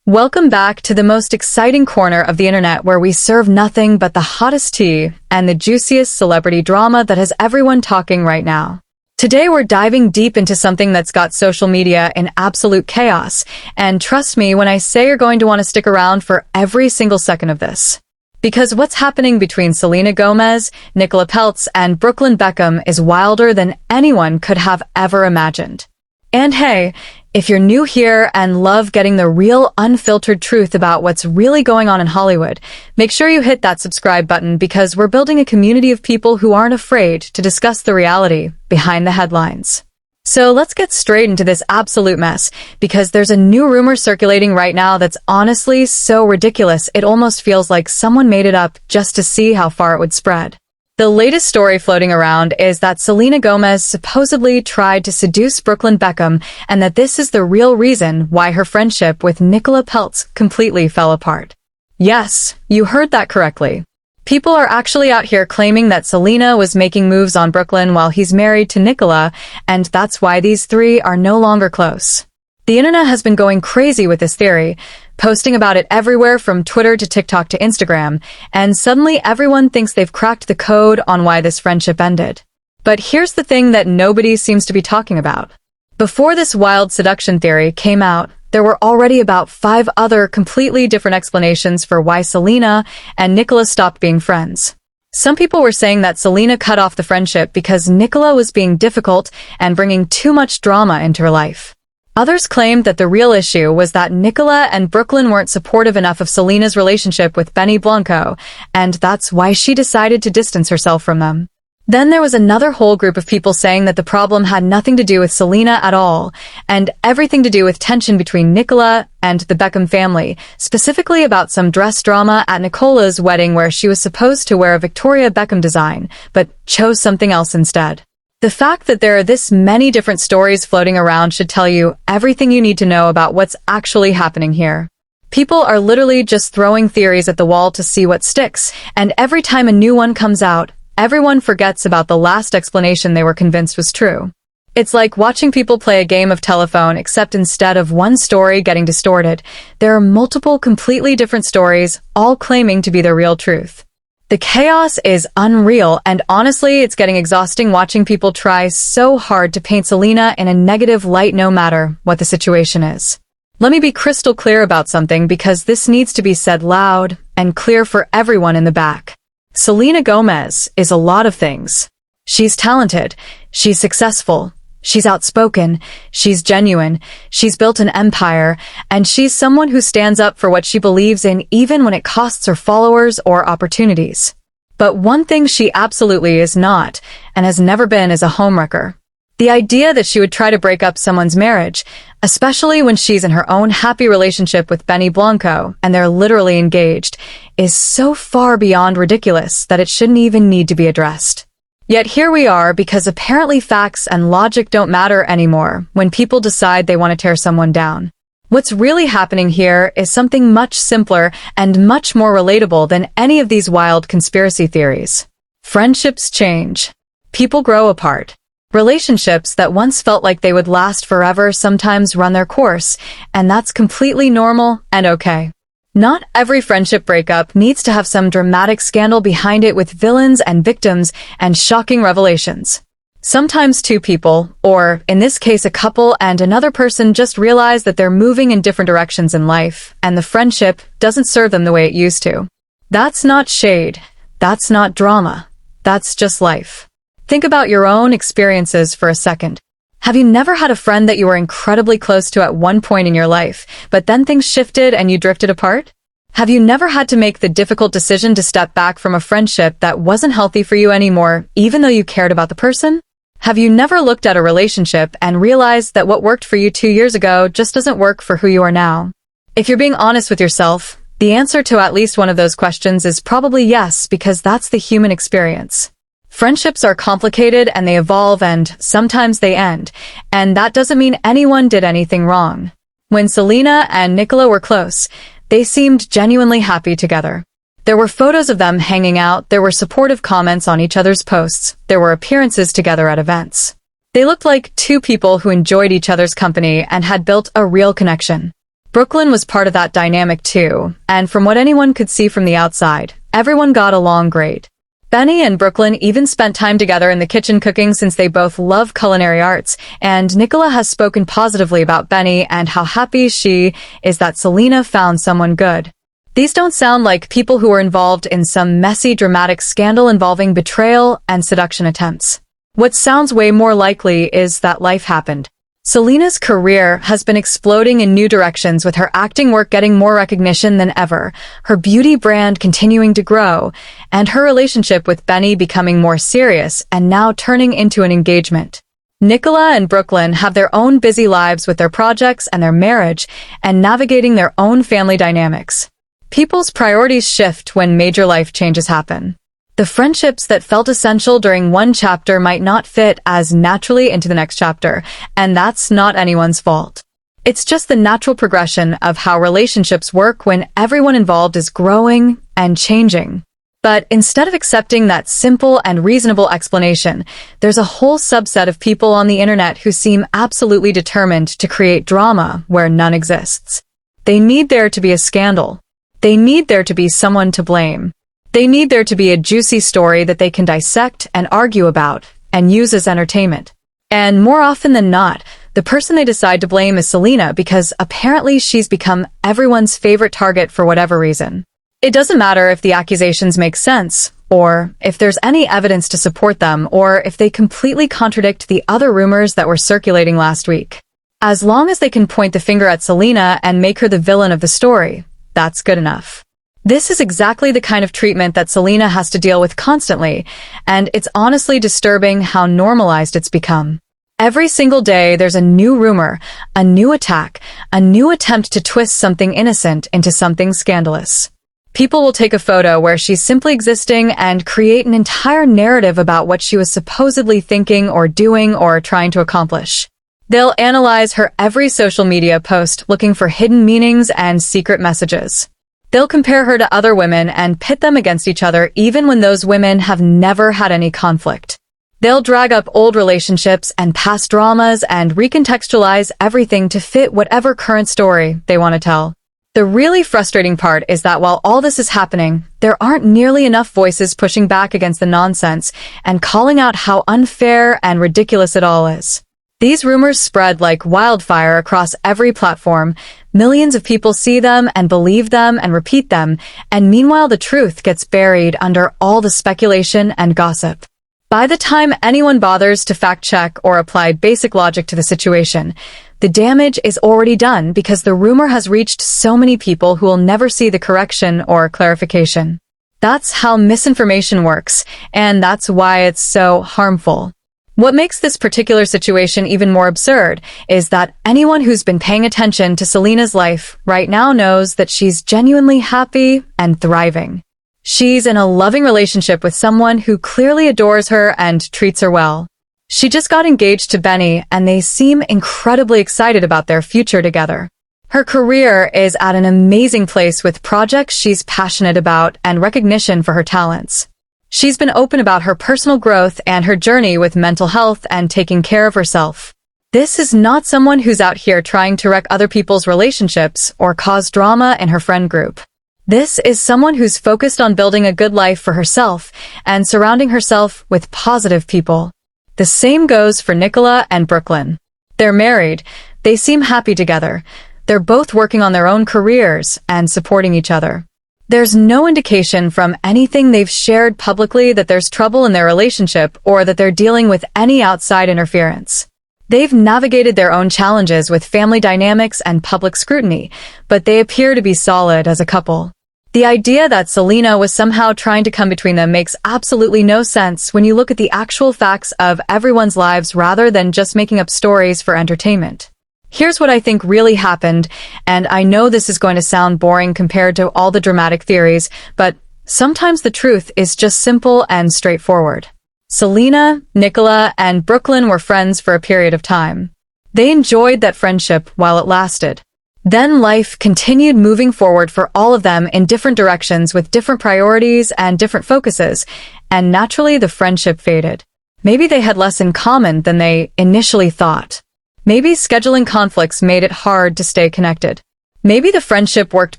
Welcome back to the most exciting corner of the internet where we serve nothing but the hottest tea and the juiciest celebrity drama that has everyone talking right now. Today we're diving deep into something that's got social media in absolute chaos, and trust me when I say you're going to want to stick around for every single second of this. Because what's happening between Selena Gomez, Nicola Peltz, and Brooklyn Beckham is wilder than anyone could have ever imagined. And hey, if you're new here and love getting the real, unfiltered truth about what's really going on in Hollywood, make sure you hit that subscribe button because we're building a community of people who aren't afraid to discuss the reality behind the headlines. So let's get straight into this absolute mess, because there's a new rumor circulating right now that's honestly so ridiculous it almost feels like someone made it up just to see how far it would spread. The latest story floating around is that Selena Gomez supposedly tried to seduce Brooklyn Beckham, and that this is the real reason why her friendship with Nicola Peltz completely fell apart. Yes, you heard that correctly. People are actually out here claiming that Selena was making moves on Brooklyn while he's married to Nicola, and that's why these three are no longer close. The internet has been going crazy with this theory, posting about it everywhere from Twitter to TikTok to Instagram, and suddenly everyone thinks they've cracked the code on why this friendship ended. But here's the thing that nobody seems to be talking about. Before this wild seduction theory came out, there were already about 5 other completely different explanations for why Selena and Nicola stopped being friends. Some people were saying that Selena cut off the friendship because Nicola was being difficult and bringing too much drama into her life. Others claimed that the real issue was that Nicola and Brooklyn weren't supportive enough of Selena's relationship with Benny Blanco, and that's why she decided to distance herself from them. Then there was another whole group of people saying that the problem had nothing to do with Selena at all, and everything to do with tension between Nicola and the Beckham family, specifically about some dress drama at Nicola's wedding where she was supposed to wear a Victoria Beckham design, but chose something else instead. The fact that there are this many different stories floating around should tell you everything you need to know about what's actually happening here. People are literally just throwing theories at the wall to see what sticks, and every time a new one comes out, everyone forgets about the last explanation they were convinced was true. It's like watching people play a game of telephone, except instead of one story getting distorted, there are multiple completely different stories, all claiming to be the real truth. The chaos is unreal, and honestly, it's getting exhausting watching people try so hard to paint Selena in a negative light no matter what the situation is. Let me be crystal clear about something, because this needs to be said loud and clear for everyone in the back. Selena Gomez is a lot of things. She's talented, she's successful, she's outspoken, she's genuine, she's built an empire, and she's someone who stands up for what she believes in even when it costs her followers or opportunities. But one thing she absolutely is not, and has never been, is a homewrecker. The idea that she would try to break up someone's marriage, especially when she's in her own happy relationship with Benny Blanco and they're literally engaged, is so far beyond ridiculous that it shouldn't even need to be addressed. Yet here we are, because apparently facts and logic don't matter anymore when people decide they want to tear someone down. What's really happening here is something much simpler and much more relatable than any of these wild conspiracy theories. Friendships change. People grow apart. Relationships that once felt like they would last forever sometimes run their course, and that's completely normal and okay. Not every friendship breakup needs to have some dramatic scandal behind it with villains and victims and shocking revelations. Sometimes two people, or in this case a couple and another person, just realize that they're moving in different directions in life, and the friendship doesn't serve them the way it used to. That's not shade. That's not drama. That's just life. Think about your own experiences for a second. Have you never had a friend that you were incredibly close to at one point in your life, but then things shifted and you drifted apart? Have you never had to make the difficult decision to step back from a friendship that wasn't healthy for you anymore, even though you cared about the person? Have you never looked at a relationship and realized that what worked for you 2 years ago just doesn't work for who you are now? If you're being honest with yourself, the answer to at least one of those questions is probably yes, because that's the human experience. Friendships are complicated and they evolve, and sometimes they end, and that doesn't mean anyone did anything wrong. When Selena and Nicola were close, they seemed genuinely happy together. There were photos of them hanging out, there were supportive comments on each other's posts, there were appearances together at events. They looked like two people who enjoyed each other's company and had built a real connection. Brooklyn was part of that dynamic too, and from what anyone could see from the outside, everyone got along great. Benny and Brooklyn even spent time together in the kitchen cooking since they both love culinary arts, and Nicola has spoken positively about Benny and how happy she is that Selena found someone good. These don't sound like people who were involved in some messy, dramatic scandal involving betrayal and seduction attempts. What sounds way more likely is that life happened. Selena's career has been exploding in new directions, with her acting work getting more recognition than ever, her beauty brand continuing to grow, and her relationship with Benny becoming more serious and now turning into an engagement. Nicola and Brooklyn have their own busy lives with their projects and their marriage, and navigating their own family dynamics. People's priorities shift when major life changes happen. The friendships that felt essential during one chapter might not fit as naturally into the next chapter, and that's not anyone's fault. It's just the natural progression of how relationships work when everyone involved is growing and changing. But instead of accepting that simple and reasonable explanation, there's a whole subset of people on the internet who seem absolutely determined to create drama where none exists. They need there to be a scandal. They need there to be someone to blame. They need there to be a juicy story that they can dissect and argue about and use as entertainment. And more often than not, the person they decide to blame is Selena, because apparently she's become everyone's favorite target for whatever reason. It doesn't matter if the accusations make sense, or if there's any evidence to support them, or if they completely contradict the other rumors that were circulating last week. As long as they can point the finger at Selena and make her the villain of the story, that's good enough. This is exactly the kind of treatment that Selena has to deal with constantly, and it's honestly disturbing how normalized it's become. Every single day there's a new rumor, a new attack, a new attempt to twist something innocent into something scandalous. People will take a photo where she's simply existing and create an entire narrative about what she was supposedly thinking or doing or trying to accomplish. They'll analyze her every social media post, looking for hidden meanings and secret messages. They'll compare her to other women and pit them against each other even when those women have never had any conflict. They'll drag up old relationships and past dramas and recontextualize everything to fit whatever current story they want to tell. The really frustrating part is that while all this is happening, there aren't nearly enough voices pushing back against the nonsense and calling out how unfair and ridiculous it all is. These rumors spread like wildfire across every platform. Millions of people see them and believe them and repeat them, and meanwhile the truth gets buried under all the speculation and gossip. By the time anyone bothers to fact-check or apply basic logic to the situation, the damage is already done because the rumor has reached so many people who will never see the correction or clarification. That's how misinformation works, and that's why it's so harmful. What makes this particular situation even more absurd is that anyone who's been paying attention to Selena's life right now knows that she's genuinely happy and thriving. She's in a loving relationship with someone who clearly adores her and treats her well. She just got engaged to Benny, and they seem incredibly excited about their future together. Her career is at an amazing place with projects she's passionate about and recognition for her talents. She's been open about her personal growth and her journey with mental health and taking care of herself. This is not someone who's out here trying to wreck other people's relationships or cause drama in her friend group. This is someone who's focused on building a good life for herself and surrounding herself with positive people. The same goes for Nicola and Brooklyn. They're married. They seem happy together. They're both working on their own careers and supporting each other. There's no indication from anything they've shared publicly that there's trouble in their relationship or that they're dealing with any outside interference. They've navigated their own challenges with family dynamics and public scrutiny, but they appear to be solid as a couple. The idea that Selena was somehow trying to come between them makes absolutely no sense when you look at the actual facts of everyone's lives rather than just making up stories for entertainment. Here's what I think really happened, and I know this is going to sound boring compared to all the dramatic theories, but sometimes the truth is just simple and straightforward. Selena, Nicola, and Brooklyn were friends for a period of time. They enjoyed that friendship while it lasted. Then life continued moving forward for all of them in different directions with different priorities and different focuses, and naturally the friendship faded. Maybe they had less in common than they initially thought. Maybe scheduling conflicts made it hard to stay connected. Maybe the friendship worked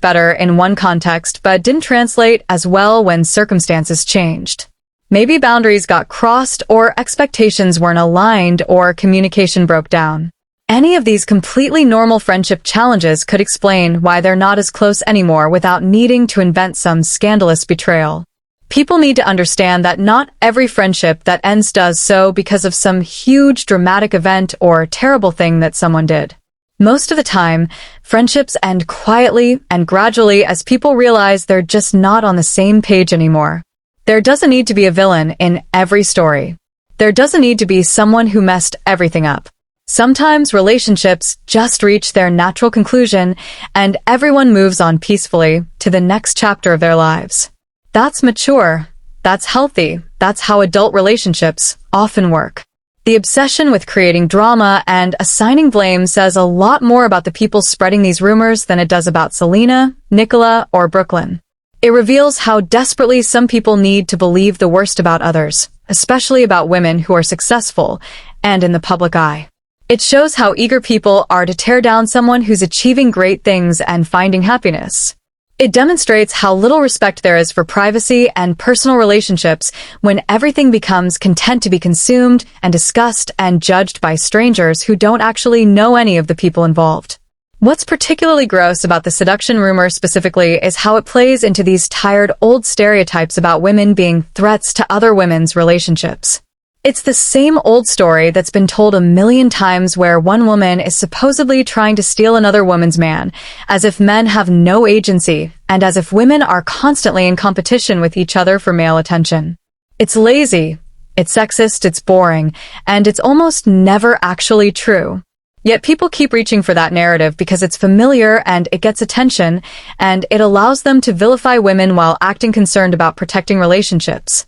better in one context but didn't translate as well when circumstances changed. Maybe boundaries got crossed or expectations weren't aligned or communication broke down. Any of these completely normal friendship challenges could explain why they're not as close anymore without needing to invent some scandalous betrayal. People need to understand that not every friendship that ends does so because of some huge dramatic event or terrible thing that someone did. Most of the time, friendships end quietly and gradually as people realize they're just not on the same page anymore. There doesn't need to be a villain in every story. There doesn't need to be someone who messed everything up. Sometimes relationships just reach their natural conclusion and everyone moves on peacefully to the next chapter of their lives. That's mature, that's healthy, that's how adult relationships often work. The obsession with creating drama and assigning blame says a lot more about the people spreading these rumors than it does about Selena, Nicola, or Brooklyn. It reveals how desperately some people need to believe the worst about others, especially about women who are successful and in the public eye. It shows how eager people are to tear down someone who's achieving great things and finding happiness. It demonstrates how little respect there is for privacy and personal relationships when everything becomes content to be consumed and discussed and judged by strangers who don't actually know any of the people involved. What's particularly gross about the seduction rumor specifically is how it plays into these tired old stereotypes about women being threats to other women's relationships. It's the same old story that's been told a million times where one woman is supposedly trying to steal another woman's man, as if men have no agency, and as if women are constantly in competition with each other for male attention. It's lazy, it's sexist, it's boring, and it's almost never actually true. Yet people keep reaching for that narrative because it's familiar and it gets attention, and it allows them to vilify women while acting concerned about protecting relationships.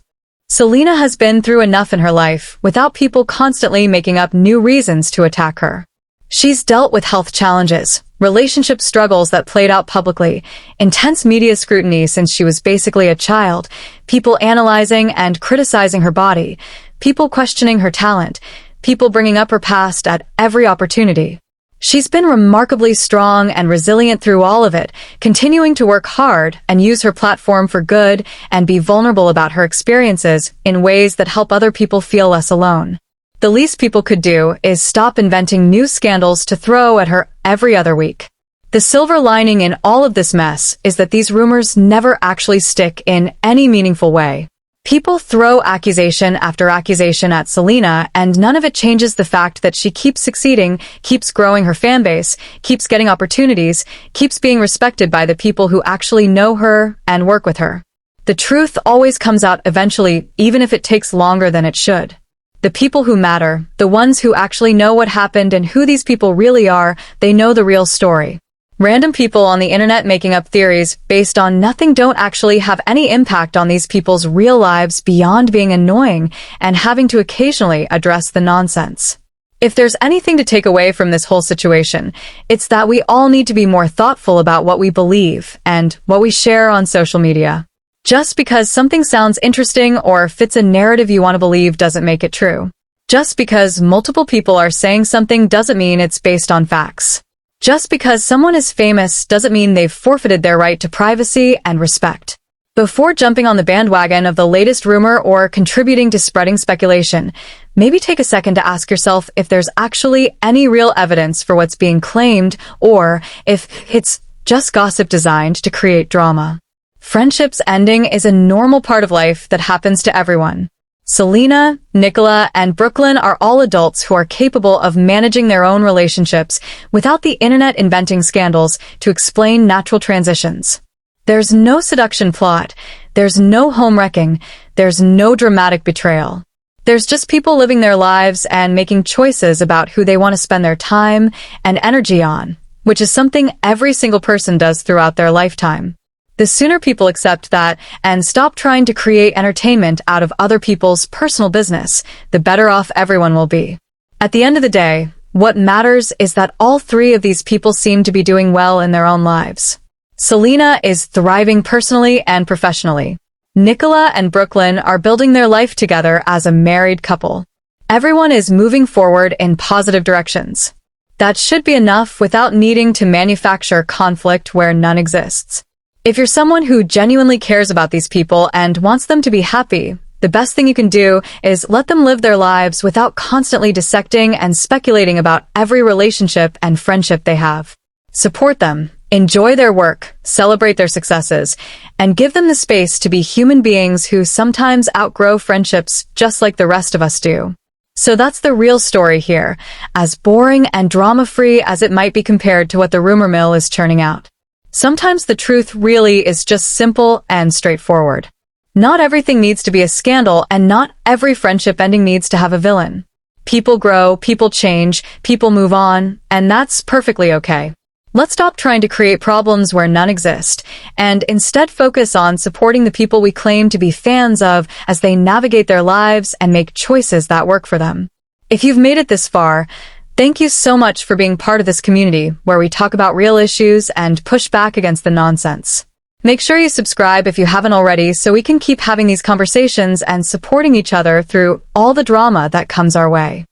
Selena has been through enough in her life without people constantly making up new reasons to attack her. She's dealt with health challenges, relationship struggles that played out publicly, intense media scrutiny since she was basically a child, people analyzing and criticizing her body, people questioning her talent, people bringing up her past at every opportunity. She's been remarkably strong and resilient through all of it, continuing to work hard and use her platform for good and be vulnerable about her experiences in ways that help other people feel less alone. The least people could do is stop inventing new scandals to throw at her every other week. The silver lining in all of this mess is that these rumors never actually stick in any meaningful way. People throw accusation after accusation at Selena, and none of it changes the fact that she keeps succeeding, keeps growing her fan base, keeps getting opportunities, keeps being respected by the people who actually know her and work with her. The truth always comes out eventually, even if it takes longer than it should. The people who matter, the ones who actually know what happened and who these people really are, they know the real story. Random people on the internet making up theories based on nothing don't actually have any impact on these people's real lives beyond being annoying and having to occasionally address the nonsense. If there's anything to take away from this whole situation, it's that we all need to be more thoughtful about what we believe and what we share on social media. Just because something sounds interesting or fits a narrative you want to believe doesn't make it true. Just because multiple people are saying something doesn't mean it's based on facts. Just because someone is famous doesn't mean they've forfeited their right to privacy and respect. Before jumping on the bandwagon of the latest rumor or contributing to spreading speculation, maybe take a second to ask yourself if there's actually any real evidence for what's being claimed or if it's just gossip designed to create drama. Friendships ending is a normal part of life that happens to everyone. Selena, Nicola, and Brooklyn are all adults who are capable of managing their own relationships without the internet inventing scandals to explain natural transitions. There's no seduction plot, there's no home wrecking, there's no dramatic betrayal. There's just people living their lives and making choices about who they want to spend their time and energy on, which is something every single person does throughout their lifetime. The sooner people accept that and stop trying to create entertainment out of other people's personal business, the better off everyone will be. At the end of the day, what matters is that all three of these people seem to be doing well in their own lives. Selena is thriving personally and professionally. Nicola and Brooklyn are building their life together as a married couple. Everyone is moving forward in positive directions. That should be enough without needing to manufacture conflict where none exists. If you're someone who genuinely cares about these people and wants them to be happy, the best thing you can do is let them live their lives without constantly dissecting and speculating about every relationship and friendship they have. Support them, enjoy their work, celebrate their successes, and give them the space to be human beings who sometimes outgrow friendships just like the rest of us do. So that's the real story here, as boring and drama-free as it might be compared to what the rumor mill is churning out. Sometimes the truth really is just simple and straightforward. Not everything needs to be a scandal, and not every friendship ending needs to have a villain. People grow, people change, people move on, and that's perfectly okay. Let's stop trying to create problems where none exist, and instead focus on supporting the people we claim to be fans of as they navigate their lives and make choices that work for them. If you've made it this far, thank you so much for being part of this community where we talk about real issues and push back against the nonsense. Make sure you subscribe if you haven't already so we can keep having these conversations and supporting each other through all the drama that comes our way.